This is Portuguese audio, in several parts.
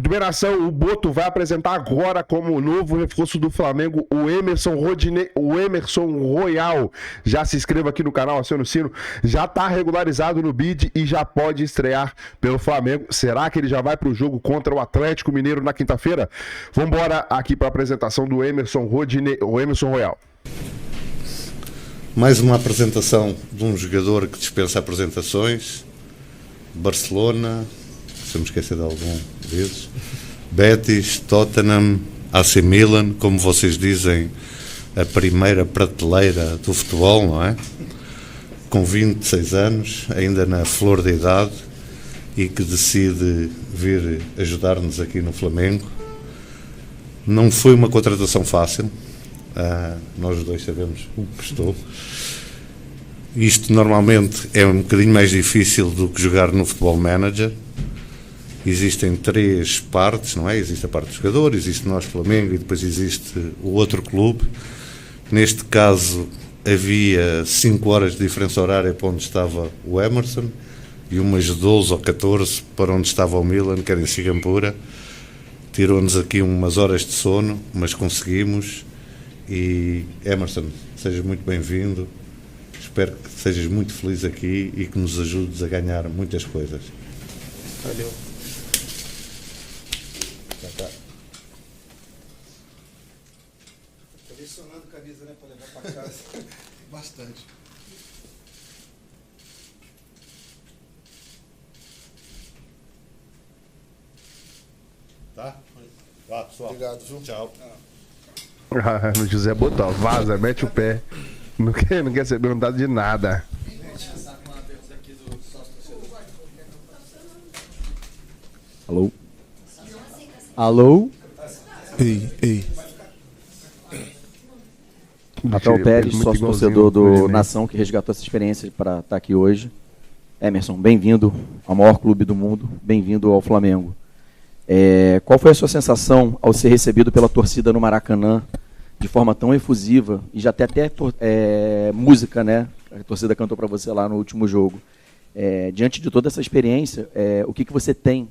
Primeira ação, o Boto vai apresentar agora como novo reforço do Flamengo o Emerson Royal. Já se inscreva aqui no canal, acione o sino. Já está regularizado no BID e já pode estrear pelo Flamengo. Será que ele já vai para o jogo contra o Atlético Mineiro na quinta-feira? Vamos embora aqui para a apresentação do Emerson Royal. Mais uma apresentação de um jogador que dispensa apresentações. Barcelona, se eu me esquecer de algum desses, Betis, Tottenham, AC Milan, como vocês dizem, a primeira prateleira do futebol, não é? Com 26 anos, ainda na flor da idade, e que decide vir ajudar-nos aqui no Flamengo. Não foi uma contratação fácil, nós dois sabemos o que custou. Isto normalmente é um bocadinho mais difícil do que jogar no Futebol Manager. Existem três partes, não é? Existe a parte do jogador, existe nós, Flamengo, e depois existe o outro clube. Neste caso, havia 5 horas de diferença horária para onde estava o Emerson e umas 12 ou 14 para onde estava o Milan, que era em Singapura. Tirou-nos aqui umas horas de sono, mas conseguimos. E Emerson, sejas muito bem-vindo. Espero que sejas muito feliz aqui e que nos ajudes a ganhar muitas coisas. Valeu. Colecionando camisa, né, para levar para casa. Bastante. Tá? Vá, pessoal. Obrigado, viu? Tchau. No José Botão, vaza, mete o pé. Não quer ser perguntado de nada. Alô? Alô? Ei. Rafael Pérez, sócio torcedor do Nação, que resgatou essa experiência para estar aqui hoje. Emerson, bem-vindo ao maior clube do mundo, bem-vindo ao Flamengo. Qual foi a sua sensação ao ser recebido pela torcida no Maracanã de forma tão efusiva, e já tem até música, né? A torcida cantou para você lá no último jogo. Diante de toda essa experiência, o que você tem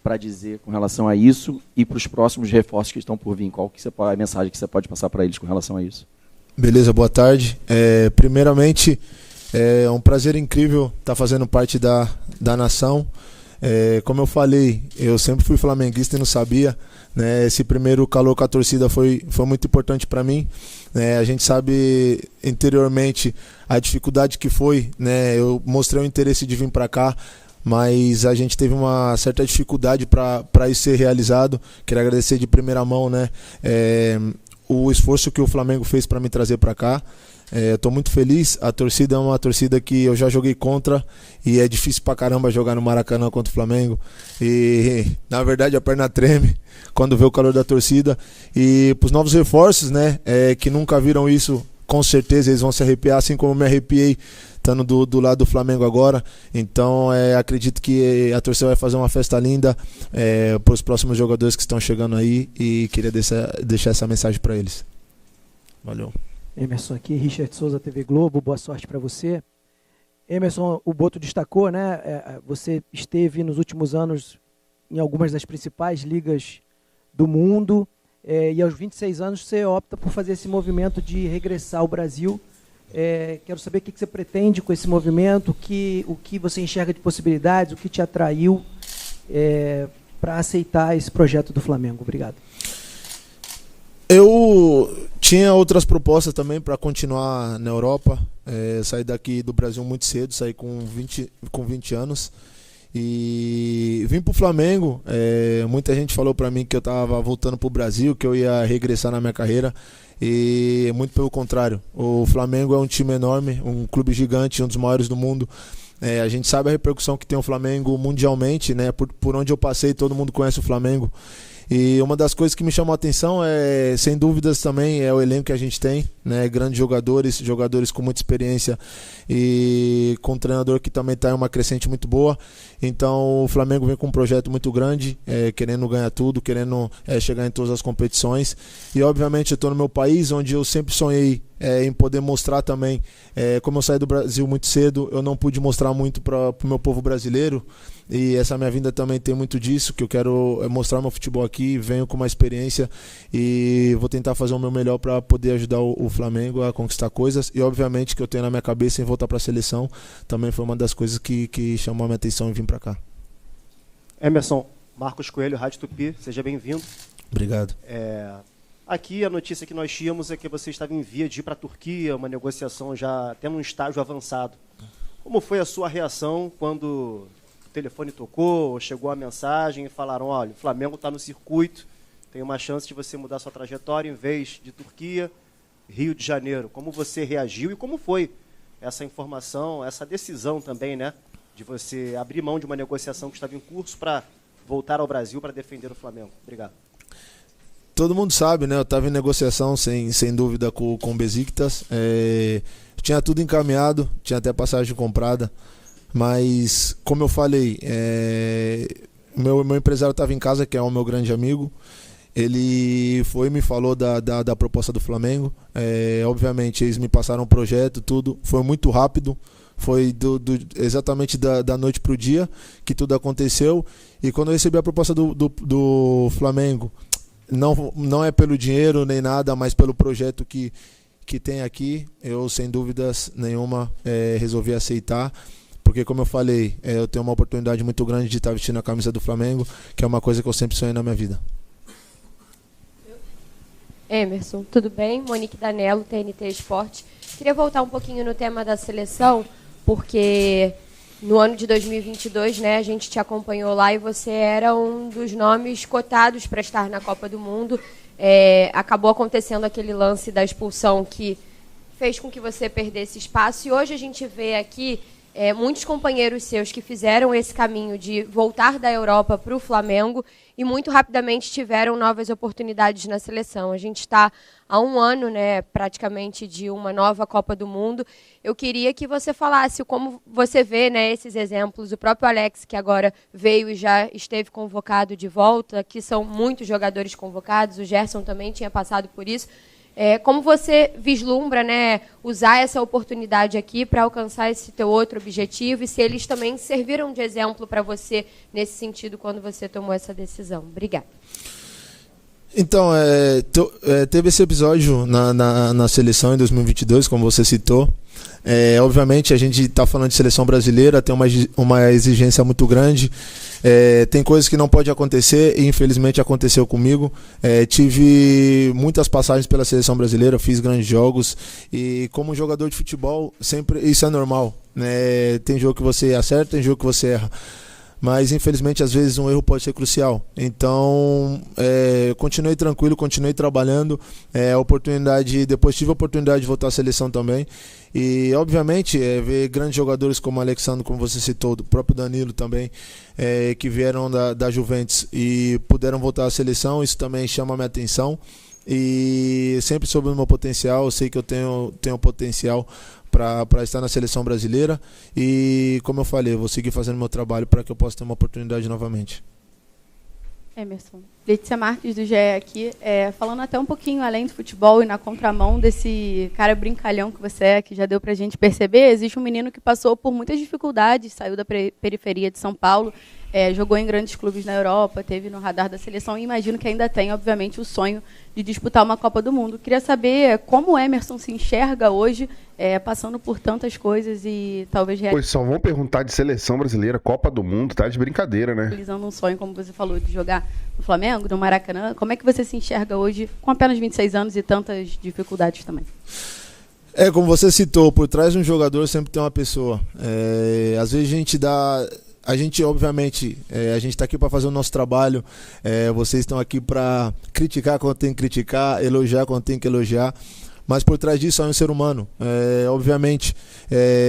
para dizer com relação a isso e para os próximos reforços que estão por vir? Qual que a mensagem que você pode passar para eles com relação a isso? Beleza, boa tarde. Primeiramente, é um prazer incrível estar fazendo parte da Nação. Como eu falei, eu sempre fui flamenguista e não sabia, né? Esse primeiro calor com a torcida foi muito importante para mim, né? A gente sabe interiormente a dificuldade que foi, né? Eu mostrei o interesse de vir para cá, mas a gente teve uma certa dificuldade para isso ser realizado. Quero agradecer de primeira mão, né? O esforço que o Flamengo fez para me trazer para cá. Estou muito feliz. A torcida é uma torcida que eu já joguei contra e é difícil pra caramba jogar no Maracanã contra o Flamengo, e na verdade a perna treme quando vê o calor da torcida. E pros novos reforços, né, que nunca viram isso, com certeza eles vão se arrepiar, assim como eu me arrepiei estando do lado do Flamengo agora. Então acredito que a torcida vai fazer uma festa linda para os próximos jogadores que estão chegando aí, e queria deixar essa mensagem para eles. Valeu. Emerson aqui, Richard Souza, TV Globo, boa sorte para você. Emerson, o Boto destacou, né? Você esteve nos últimos anos em algumas das principais ligas do mundo, e aos 26 anos você opta por fazer esse movimento de regressar ao Brasil. Quero saber o que você pretende com esse movimento, o que você enxerga de possibilidades, o que te atraiu para aceitar esse projeto do Flamengo. Obrigado. Eu tinha outras propostas também para continuar na Europa. Saí daqui do Brasil muito cedo, saí com 20 anos e vim para o Flamengo. Muita gente falou para mim que eu estava voltando para o Brasil, que eu ia regressar na minha carreira, e muito pelo contrário. O Flamengo é um time enorme, um clube gigante, um dos maiores do mundo. A gente sabe a repercussão que tem o Flamengo mundialmente, né? Por onde eu passei, todo mundo conhece o Flamengo. E uma das coisas que me chamou a atenção sem dúvidas também, é o elenco que a gente tem, né? Grandes jogadores com muita experiência e com um treinador que também está em uma crescente muito boa. Então o Flamengo vem com um projeto muito grande, querendo ganhar tudo, querendo chegar em todas as competições. E obviamente eu estou no meu país, onde eu sempre sonhei em poder mostrar também, como eu saí do Brasil muito cedo, eu não pude mostrar muito para o meu povo brasileiro, e essa minha vinda também tem muito disso, que eu quero mostrar meu futebol aqui, venho com uma experiência e vou tentar fazer o meu melhor para poder ajudar o Flamengo a conquistar coisas, e obviamente que eu tenho na minha cabeça em voltar para a seleção, também foi uma das coisas que chamou a minha atenção em vir para cá. Emerson, Marcos Coelho, Rádio Tupi, seja bem-vindo. Obrigado. Aqui a notícia que nós tínhamos é que você estava em via de ir para a Turquia, uma negociação já tendo um estágio avançado. Como foi a sua reação quando o telefone tocou, chegou a mensagem e falaram, olha, o Flamengo está no circuito, tem uma chance de você mudar sua trajetória em vez de Turquia, Rio de Janeiro. Como você reagiu e como foi essa informação, essa decisão também, né, de você abrir mão de uma negociação que estava em curso para voltar ao Brasil para defender o Flamengo? Obrigado. Todo mundo sabe, né? Eu estava em negociação, sem dúvida, com o Besiktas. Tinha tudo encaminhado, tinha até passagem comprada. Mas, como eu falei, meu empresário estava em casa, que é o meu grande amigo. Ele foi e me falou da proposta do Flamengo. Obviamente, eles me passaram um projeto, tudo. Foi muito rápido. Foi exatamente da noite para o dia que tudo aconteceu. E quando eu recebi a proposta do Flamengo, não é pelo dinheiro nem nada, mas pelo projeto que tem aqui, eu sem dúvidas nenhuma resolvi aceitar, porque como eu falei, eu tenho uma oportunidade muito grande de estar vestindo a camisa do Flamengo, que é uma coisa que eu sempre sonhei na minha vida. Emerson, tudo bem? Monique Danello, TNT Esporte. Queria voltar um pouquinho no tema da seleção, porque no ano de 2022, né, a gente te acompanhou lá e você era um dos nomes cotados para estar na Copa do Mundo. Acabou acontecendo aquele lance da expulsão que fez com que você perdesse espaço. E hoje a gente vê aqui muitos companheiros seus que fizeram esse caminho de voltar da Europa para o Flamengo e muito rapidamente tiveram novas oportunidades na seleção. A gente está há um ano, né, praticamente, de uma nova Copa do Mundo. Eu queria que você falasse como você vê, né, esses exemplos. O próprio Alex, que agora veio e já esteve convocado de volta, que são muitos jogadores convocados, o Gerson também tinha passado por isso. Como você vislumbra, né, usar essa oportunidade aqui para alcançar esse teu outro objetivo e se eles também serviram de exemplo para você nesse sentido quando você tomou essa decisão? Obrigada. Então, teve esse episódio na seleção em 2022, como você citou. Obviamente, a gente está falando de seleção brasileira, tem uma exigência muito grande. Tem coisas que não pode acontecer e infelizmente aconteceu comigo. Tive muitas passagens pela seleção brasileira, fiz grandes jogos e como jogador de futebol, sempre isso é normal, né? Tem jogo que você acerta, tem jogo que você erra. Mas infelizmente às vezes um erro pode ser crucial. Então continuei tranquilo, continuei trabalhando. Depois tive a oportunidade de voltar à seleção também. E obviamente ver grandes jogadores como o Alexandre, como você citou, o próprio Danilo também, que vieram da Juventus e puderam voltar à seleção, isso também chama a minha atenção. E sempre soube o meu potencial, eu sei que eu tenho potencial para estar na seleção brasileira e, como eu falei, eu vou seguir fazendo meu trabalho para que eu possa ter uma oportunidade novamente. Emerson, Letícia Marques do GE aqui, falando até um pouquinho além do futebol e na contramão desse cara brincalhão que você é, que já deu para a gente perceber, existe um menino que passou por muitas dificuldades, saiu da periferia de São Paulo, jogou em grandes clubes na Europa, teve no radar da seleção e imagino que ainda tem, obviamente, o sonho de disputar uma Copa do Mundo. Queria saber como o Emerson se enxerga hoje, passando por tantas coisas e talvez... Pois só vão perguntar de seleção brasileira, Copa do Mundo, tá de brincadeira, né? Realizando um sonho, como você falou, de jogar no Flamengo, no Maracanã. Como é que você se enxerga hoje, com apenas 26 anos e tantas dificuldades também? Como você citou, por trás de um jogador sempre tem uma pessoa. Às vezes a gente, obviamente, a gente está aqui para fazer o nosso trabalho, vocês estão aqui para criticar quando tem que criticar, elogiar quando tem que elogiar, mas por trás disso é um ser humano. Obviamente,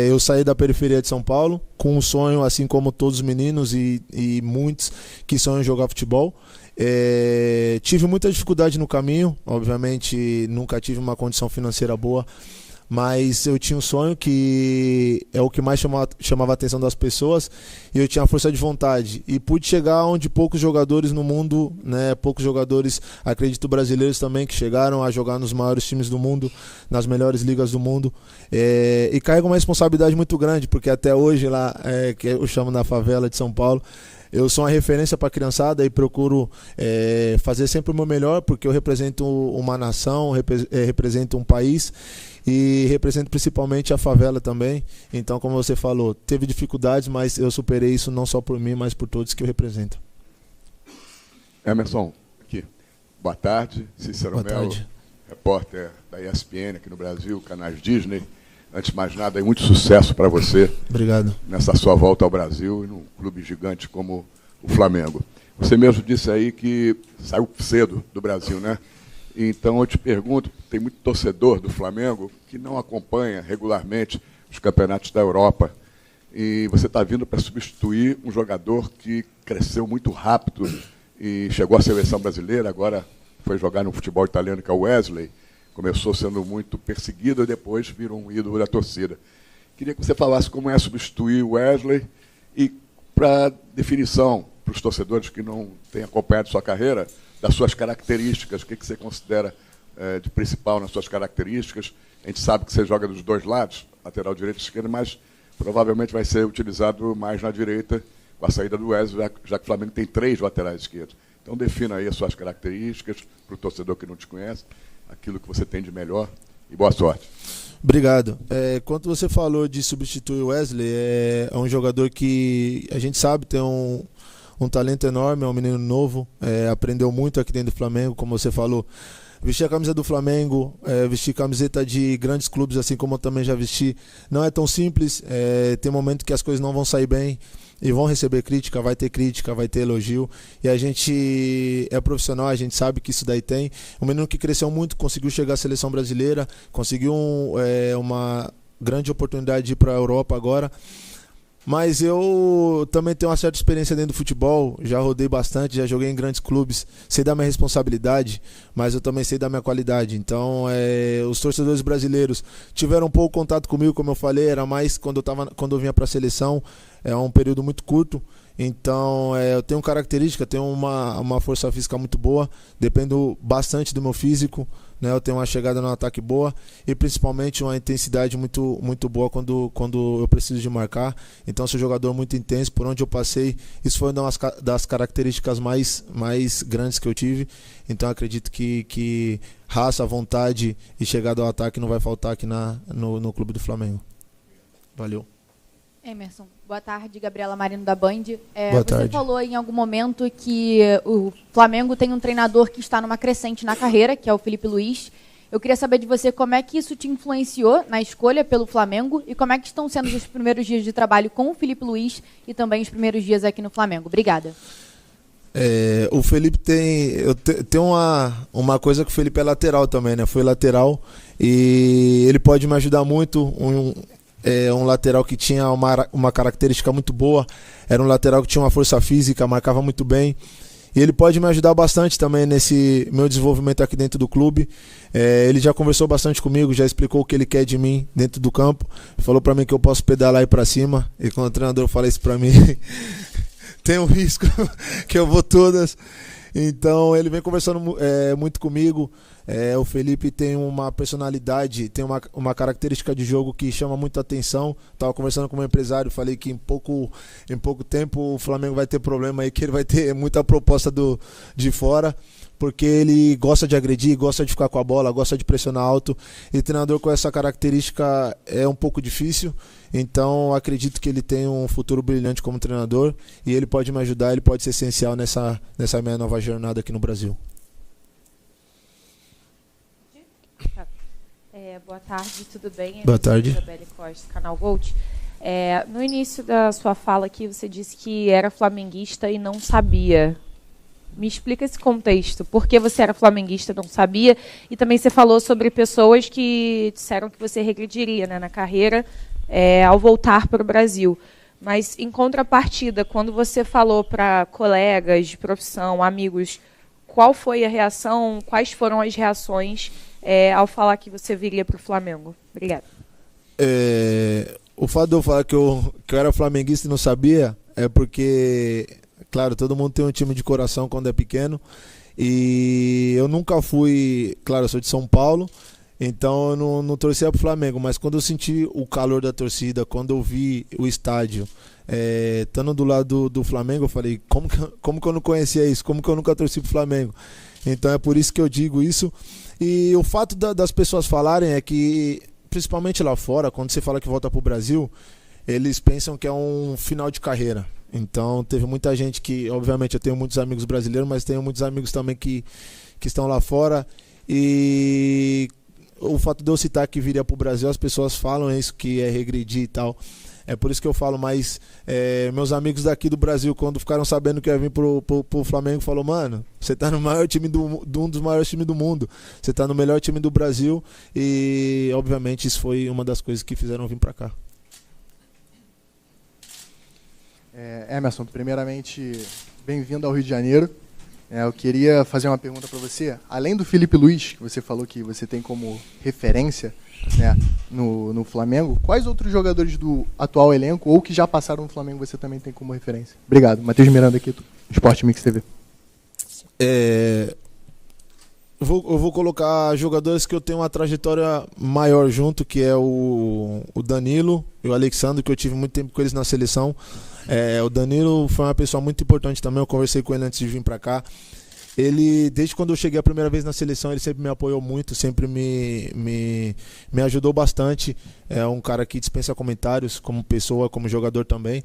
eu saí da periferia de São Paulo com um sonho, assim como todos os meninos e muitos que sonham em jogar futebol. Tive muita dificuldade no caminho, obviamente nunca tive uma condição financeira boa, mas eu tinha um sonho que é o que mais chamava a atenção das pessoas, e eu tinha a força de vontade, e pude chegar onde poucos jogadores no mundo, né, poucos jogadores, acredito brasileiros também, que chegaram a jogar nos maiores times do mundo, nas melhores ligas do mundo, e carrego uma responsabilidade muito grande, porque até hoje lá, que eu chamo na favela de São Paulo, eu sou uma referência para a criançada e procuro fazer sempre o meu melhor, porque eu represento uma nação, represento um país, e represento principalmente a favela também. Então, como você falou, teve dificuldades, mas eu superei isso não só por mim, mas por todos que eu represento. Emerson, aqui. Boa tarde. Cícero Boa Melo, tarde. repórter da ESPN aqui no Brasil, canais Disney. Antes de mais nada, muito sucesso para você. Obrigado. Nessa sua volta ao Brasil e num clube gigante como o Flamengo. Você mesmo disse aí que saiu cedo do Brasil, né? Então eu te pergunto, tem muito torcedor do Flamengo que não acompanha regularmente os campeonatos da Europa, e você está vindo para substituir um jogador que cresceu muito rápido e chegou à seleção brasileira, agora foi jogar no futebol italiano, que é o Wesley, começou sendo muito perseguido e depois virou um ídolo da torcida. Queria que você falasse como é substituir o Wesley e, para definição, para os torcedores que não têm acompanhado sua carreira, das suas características, o que você considera de principal nas suas características. A gente sabe que você joga dos dois lados, lateral direito e esquerdo, mas provavelmente vai ser utilizado mais na direita com a saída do Wesley, já que o Flamengo tem 3 laterais esquerdos. Então defina aí as suas características para o torcedor que não te conhece, aquilo que você tem de melhor, e boa sorte. Obrigado. Quando você falou de substituir o Wesley, é um jogador que a gente sabe tem um talento enorme, é um menino novo, aprendeu muito aqui dentro do Flamengo, como você falou. Vestir a camisa do Flamengo, vestir camiseta de grandes clubes, assim como eu também já vesti, não é tão simples. Tem momento que as coisas não vão sair bem e vão receber crítica, vai ter elogio. E a gente é profissional, a gente sabe que isso daí tem. Um menino que cresceu muito, conseguiu chegar à seleção brasileira, conseguiu uma grande oportunidade de ir para a Europa agora. Mas eu também tenho uma certa experiência dentro do futebol, já rodei bastante, já joguei em grandes clubes, sei da minha responsabilidade, mas eu também sei da minha qualidade. Então, os torcedores brasileiros tiveram um pouco contato comigo, como eu falei, era mais quando eu vinha para a seleção, é um período muito curto. Então, eu tenho característica, tenho uma força física muito boa, dependo bastante do meu físico, né? Eu tenho uma chegada no ataque boa e principalmente uma intensidade muito, muito boa quando eu preciso de marcar. Então, sou um jogador muito intenso, por onde eu passei, isso foi uma das características mais grandes que eu tive. Então, acredito que raça, vontade e chegada ao ataque não vai faltar aqui no Clube do Flamengo. Valeu. Emerson, boa tarde, Gabriela Marino da Band. Boa tarde. Você falou em algum momento que o Flamengo tem um treinador que está numa crescente na carreira, que é o Felipe Luiz. Eu queria saber de você como é que isso te influenciou na escolha pelo Flamengo e como é que estão sendo os primeiros dias de trabalho com o Felipe Luiz e também os primeiros dias aqui no Flamengo. Obrigada. O Felipe tem uma coisa que o Felipe é lateral também, né? Foi lateral e ele pode me ajudar muito. Um lateral que tinha uma característica muito boa, era um lateral que tinha uma força física, marcava muito bem, e ele pode me ajudar bastante também nesse meu desenvolvimento aqui dentro do clube. Ele já conversou bastante comigo, já explicou o que ele quer de mim dentro do campo, falou para mim que eu posso pedalar e ir para cima, e quando o treinador fala isso para mim tem um risco que eu vou todas. Então ele vem conversando muito comigo. O Felipe tem uma personalidade, tem uma característica de jogo que chama muita atenção. Estava conversando com o meu empresário, falei que em pouco tempo o Flamengo vai ter problema aí, que ele vai ter muita proposta de fora, porque ele gosta de agredir, gosta de ficar com a bola, gosta de pressionar alto, e treinador com essa característica é um pouco difícil. Então acredito que ele tem um futuro brilhante como treinador e ele pode me ajudar, ele pode ser essencial nessa minha nova jornada aqui no Brasil. Boa tarde, tudo bem? Boa tarde. Isabelle Costa, Canal Gold. No início da sua fala aqui, você disse que era flamenguista e não sabia. Me explica esse contexto. Por que você era flamenguista e não sabia? E também você falou sobre pessoas que disseram que você regrediria, né, na carreira ao voltar para o Brasil. Mas, em contrapartida, quando você falou para colegas de profissão, amigos, qual foi a reação, quais foram as reações ao falar que você viria para o Flamengo? Obrigada. O fato de eu falar que eu era flamenguista e não sabia é porque, claro, todo mundo tem um time de coração quando é pequeno. E eu nunca fui, claro, eu sou de São Paulo, então eu não torcia pro Flamengo, mas quando eu senti o calor da torcida, quando eu vi o estádio estando do lado do Flamengo, eu falei, como que eu não conhecia isso? Como que eu nunca torci pro Flamengo? Então é por isso que eu digo isso. E o fato das pessoas falarem é que, principalmente lá fora, quando você fala que volta pro Brasil, eles pensam que é um final de carreira. Então teve muita gente que, obviamente eu tenho muitos amigos brasileiros, mas tenho muitos amigos também que estão lá fora. E o fato de eu citar que viria para o Brasil, as pessoas falam isso, que é regredir e tal. É por isso que eu falo, mas meus amigos daqui do Brasil, quando ficaram sabendo que eu ia vir pro Flamengo, falou, mano, você tá no maior time um dos maiores times do mundo, você tá no melhor time do Brasil. E obviamente isso foi uma das coisas que fizeram eu vir para cá. Emerson, primeiramente, bem-vindo ao Rio de Janeiro. Eu queria fazer uma pergunta para você. Além do Felipe Luiz, que você falou que você tem como referência, né, no Flamengo, quais outros jogadores do atual elenco ou que já passaram no Flamengo você também tem como referência? Obrigado. Matheus Miranda aqui, do Sport Mix TV. Eu vou colocar jogadores que eu tenho uma trajetória maior junto, que é o Danilo e o Alexandre, que eu tive muito tempo com eles na seleção. O Danilo foi uma pessoa muito importante também, eu conversei com ele antes de vir pra cá. Ele, desde quando eu cheguei a primeira vez na seleção, ele sempre me apoiou muito, sempre me ajudou bastante. É um cara que dispensa comentários, como pessoa, como jogador também.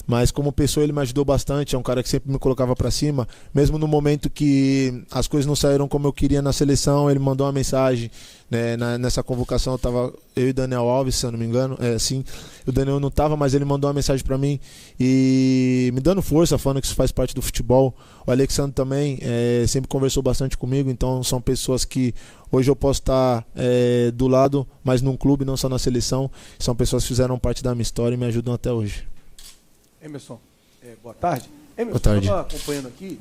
Mas como pessoa ele me ajudou bastante, é um cara que sempre me colocava pra cima. Mesmo no momento que as coisas não saíram como eu queria na seleção, ele mandou uma mensagem, né, nessa convocação tava eu e Daniel Alves, se eu não me engano, sim, o Daniel não tava, mas ele mandou uma mensagem pra mim e me dando força, falando que isso faz parte do futebol. O Alexandre também sempre conversou bastante comigo, então são pessoas que hoje eu posso estar do lado, mas num clube, não só na seleção. São pessoas que fizeram parte da minha história e me ajudam até hoje. Emerson, boa tarde. Emerson, boa tarde. Eu estava acompanhando aqui,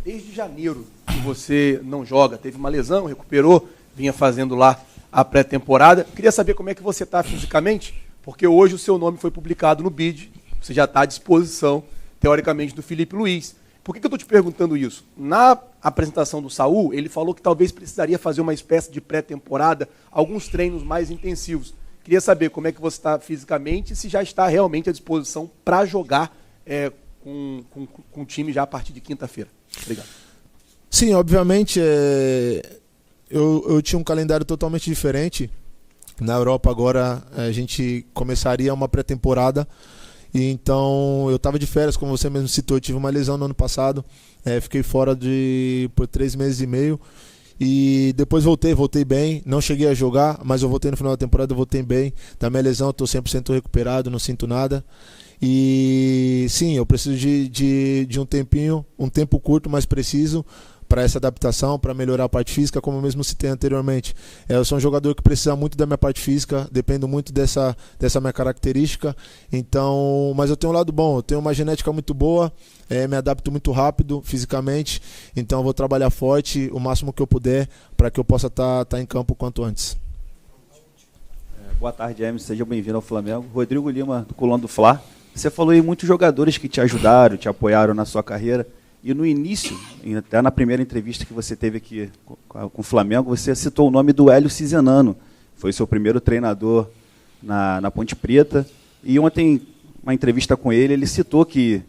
desde janeiro que você não joga, teve uma lesão, recuperou, vinha fazendo lá a pré-temporada. Queria saber como é que você está fisicamente, porque hoje o seu nome foi publicado no BID, você já está à disposição, teoricamente, do Felipe Luiz. Por que eu estou te perguntando isso? Na apresentação do Saul, ele falou que talvez precisaria fazer uma espécie de pré-temporada, alguns treinos mais intensivos. Queria saber como é que você está fisicamente e se já está realmente à disposição para jogar com o time já a partir de quinta-feira. Obrigado. Sim, obviamente, eu tinha um calendário totalmente diferente. Na Europa agora a gente começaria uma pré-temporada. E então eu estava de férias, como você mesmo citou, eu tive uma lesão no ano passado. Fiquei fora por 3 meses e meio. E depois voltei bem, não cheguei a jogar, mas eu voltei no final da temporada, eu voltei bem. Da minha lesão eu estou 100% recuperado, não sinto nada. E sim, eu preciso de um tempinho, um tempo curto, mas preciso, para essa adaptação, para melhorar a parte física, como eu mesmo citei anteriormente. Eu sou um jogador que precisa muito da minha parte física, dependo muito dessa minha característica. Então, mas eu tenho um lado bom, eu tenho uma genética muito boa, me adapto muito rápido fisicamente, então eu vou trabalhar forte o máximo que eu puder para que eu possa estar em campo o quanto antes. Boa tarde, Emerson, seja bem-vindo ao Flamengo. Rodrigo Lima, do Coluna do Fla. Você falou em muitos jogadores que te ajudaram, te apoiaram na sua carreira. E no início, até na primeira entrevista que você teve aqui com o Flamengo, você citou o nome do Hélio Cisenano. Foi seu primeiro treinador na Ponte Preta. E ontem, uma entrevista com ele, ele citou que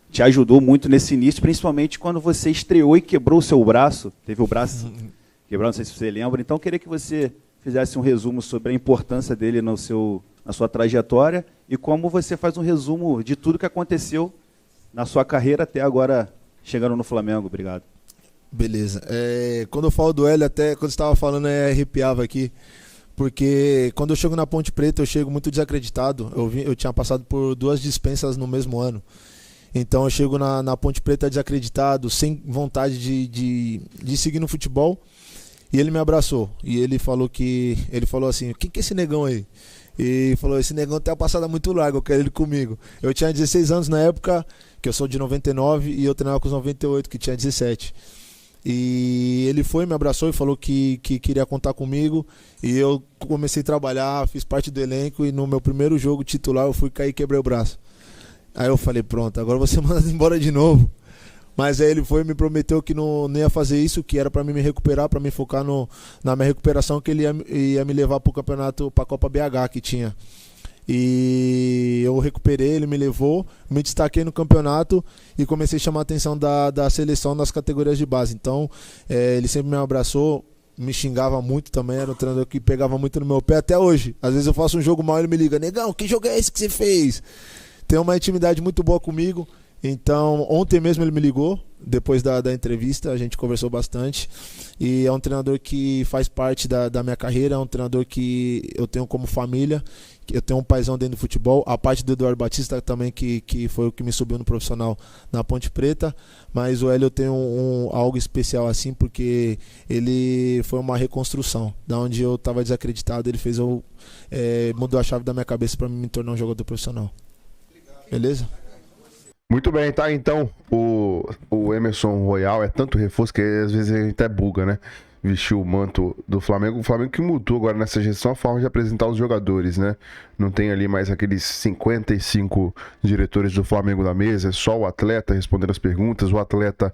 te ajudou muito nesse início, principalmente quando você estreou e quebrou o seu braço. Teve o braço quebrado, não sei se você lembra. Então, eu queria que você fizesse um resumo sobre a importância dele na sua trajetória e como você faz um resumo de tudo que aconteceu na sua carreira até agora, chegando no Flamengo. Obrigado. Beleza. Quando eu falo do Hélio, até quando você estava falando, arrepiava aqui. Porque quando eu chego na Ponte Preta, eu chego muito desacreditado. Eu tinha passado por 2 dispensas no mesmo ano. Então eu chego na Ponte Preta desacreditado, sem vontade de seguir no futebol. E ele me abraçou. E ele falou assim, quem que é esse negão aí? E falou, esse negão tem uma passada muito larga, eu quero ele comigo. Eu tinha 16 anos na época, que eu sou de 99, e eu treinava com os 98, que tinha 17. E ele foi, me abraçou e falou que queria contar comigo. E eu comecei a trabalhar, fiz parte do elenco. E no meu primeiro jogo titular eu fui cair e quebrei o braço. Aí eu falei, pronto, agora você manda embora de novo. Mas aí ele foi e me prometeu que não ia fazer isso, que era para mim me recuperar, para me focar na minha recuperação, que ele ia me levar para o campeonato, para a Copa BH que tinha. E eu recuperei, ele me levou, me destaquei no campeonato e comecei a chamar a atenção da seleção nas categorias de base. Então ele sempre me abraçou, me xingava muito também, era um treinador que pegava muito no meu pé até hoje. Às vezes eu faço um jogo mal e ele me liga, negão, que jogo é esse que você fez? Tem uma intimidade muito boa comigo. Então, ontem mesmo ele me ligou, depois da entrevista, a gente conversou bastante. E é um treinador que faz parte da minha carreira, é um treinador que eu tenho como família, eu tenho um paizão dentro do futebol. A parte do Eduardo Batista também, que foi o que me subiu no profissional na Ponte Preta. Mas o Hélio eu tenho algo especial assim, porque ele foi uma reconstrução. Da onde eu estava desacreditado, ele fez mudou a chave da minha cabeça para me tornar um jogador profissional. Beleza? Muito bem, tá? Então, o Emerson Royal é tanto reforço que às vezes a gente até buga, né? Vestiu o manto do Flamengo. O Flamengo que mudou agora nessa gestão a forma de apresentar os jogadores, né? Não tem ali mais aqueles 55 diretores do Flamengo na mesa, é só o atleta respondendo as perguntas, o atleta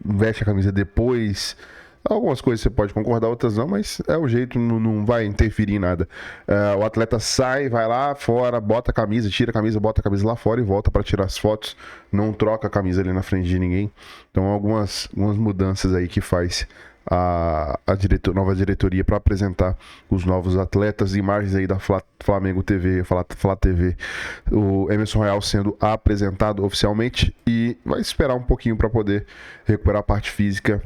veste a camisa depois. Algumas coisas você pode concordar, outras não, mas é o jeito, não vai interferir em nada. O atleta sai, vai lá fora, bota a camisa, tira a camisa, bota a camisa lá fora e volta para tirar as fotos. Não troca a camisa ali na frente de ninguém. Então, algumas mudanças aí que faz a nova diretoria para apresentar os novos atletas. Imagens aí da Flamengo TV, Flá TV. O Emerson Royal sendo apresentado oficialmente e vai esperar um pouquinho para poder recuperar a parte física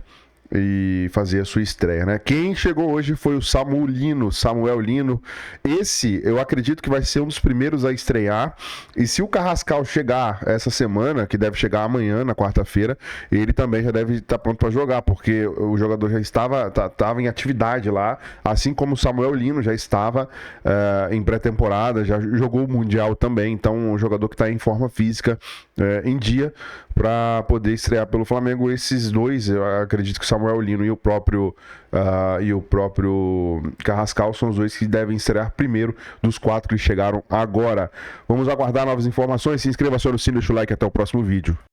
e fazer a sua estreia, né? Quem chegou hoje foi o Samuel Lino. Esse, eu acredito que vai ser um dos primeiros a estrear. E se o Carrascal chegar essa semana, que deve chegar amanhã, na quarta-feira, ele também já deve estar pronto para jogar, porque o jogador já estava em atividade lá, assim como o Samuel Lino já estava em pré-temporada, já jogou o Mundial também. Então, um jogador que está em forma física em dia para poder estrear pelo Flamengo. Esses dois, eu acredito que o Samuel Lino e o próprio Carrascal são os dois que devem estrear primeiro dos 4 que chegaram agora. Vamos aguardar novas informações. Se inscreva, acione o sino, deixa o like, até o próximo vídeo.